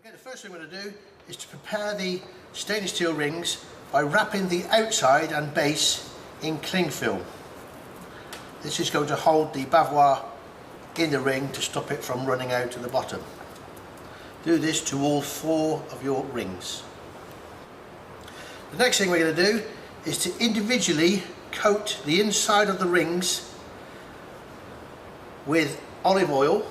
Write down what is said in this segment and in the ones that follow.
Okay, the first thing we're going to do is to prepare the stainless steel rings by wrapping the outside and base in cling film. This is going to hold the bavois in the ring to stop it from running out to the bottom. Do this to all 4 of your rings. The next thing we're going to do is to individually coat the inside of the rings with olive oil.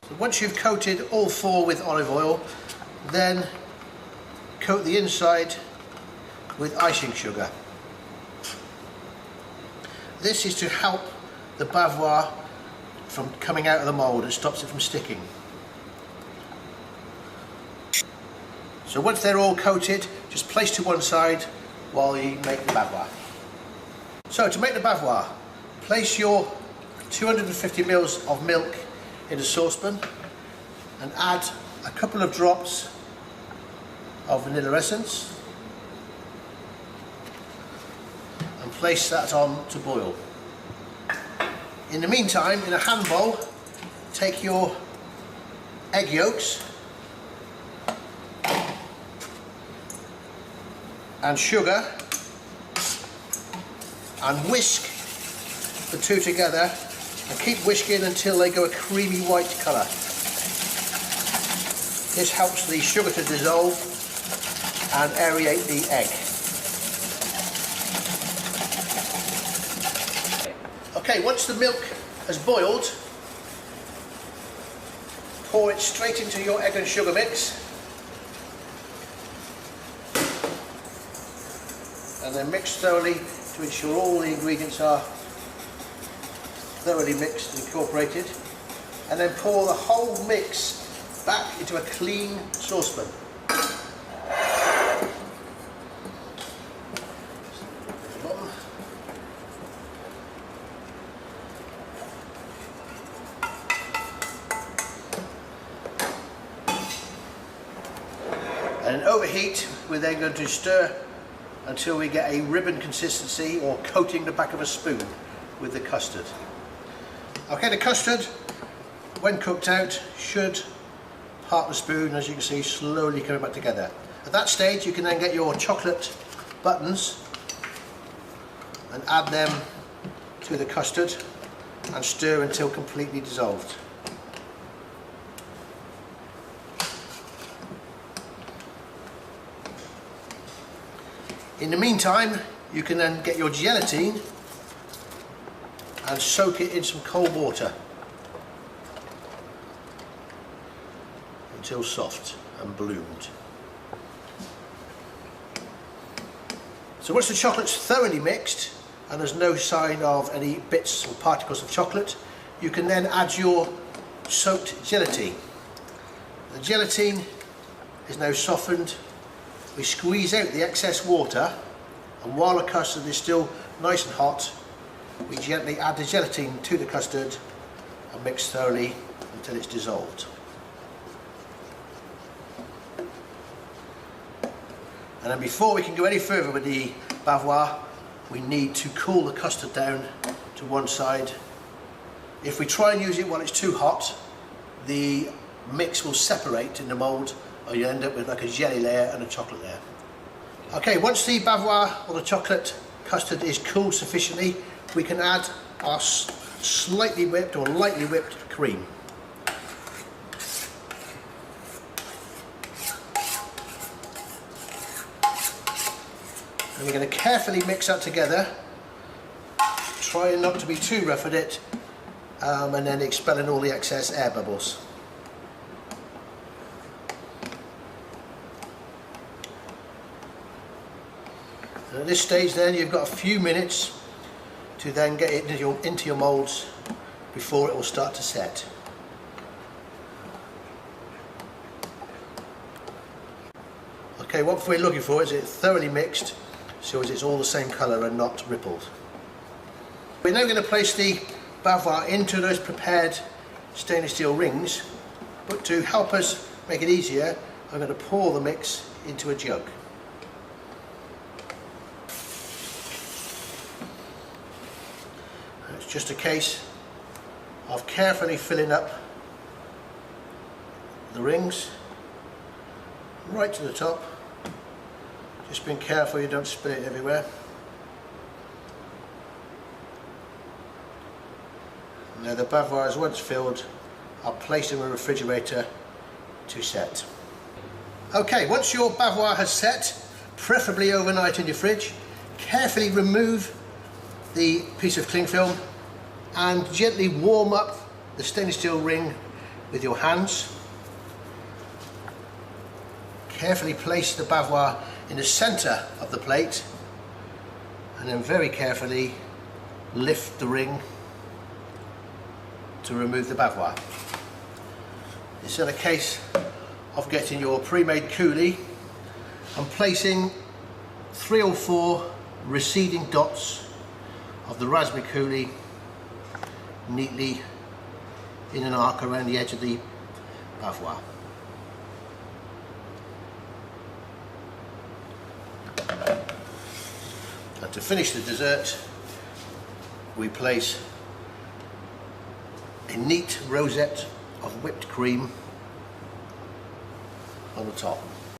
So once you've coated all 4 with olive oil, then coat the inside with icing sugar. This is to help the bavois from coming out of the mould and stops it from sticking. So once they're all coated, just place to one side while you make the bavois. So to make the bavois, place your 250 ml of milk in a saucepan and add a couple of drops of vanilla essence and place that on to boil. In the meantime, in a hand bowl, take your egg yolks and sugar and whisk the two together and keep whisking until they go a creamy white colour. This helps the sugar to dissolve and aerate the egg. Okay, once the milk has boiled, pour it straight into your egg and sugar mix and then mix thoroughly to ensure all the ingredients are thoroughly mixed and incorporated, and then pour the whole mix back into a clean saucepan. And overheat, we're then going to stir until we get a ribbon consistency or coating the back of a spoon with the custard. Okay, the custard, when cooked out, should part the spoon, as you can see, slowly coming back together. At that stage, you can then get your chocolate buttons and add them to the custard and stir until completely dissolved. In the meantime, you can then get your gelatine and soak it in some cold water until soft and bloomed. So once the chocolate's thoroughly mixed and there's no sign of any bits or particles of chocolate, you can then add your soaked gelatine. The gelatine is now softened. We squeeze out the excess water, and while the custard is still nice and hot, we gently add the gelatine to the custard and mix thoroughly until it's dissolved. And then before we can go any further with the bavois, we need to cool the custard down to one side. If we try and use it while it's too hot, the mix will separate in the mould, or you end up with like a jelly layer and a chocolate layer. Okay, once the bavois or the chocolate custard is cooled sufficiently, we can add our slightly whipped or lightly whipped cream. And we're going to carefully mix that together, trying not to be too rough at it, and then expelling all the excess air bubbles. And at this stage then, you've got a few minutes to then get it into your moulds before it will start to set. Okay, what we're looking for is it thoroughly mixed, so as it's all the same colour and not rippled. We're now going to place the bavois into those prepared stainless steel rings, but to help us make it easier, I'm going to pour the mix into a jug. It's just a case of carefully filling up the rings right to the top. Just being careful you don't spill it everywhere. Now the bavoirs, once filled, I'll place them in the refrigerator to set. Okay, once your bavoir has set, preferably overnight in your fridge, carefully remove the piece of cling film and gently warm up the stainless steel ring with your hands. Carefully place the bavoir in the centre of the plate and then very carefully lift the ring to remove the bavoir. It's in a case of getting your pre-made coulis and placing 3 or 4 receding dots of the raspberry coulis neatly in an arc around the edge of the bavoir. And to finish the dessert, we place a neat rosette of whipped cream on the top.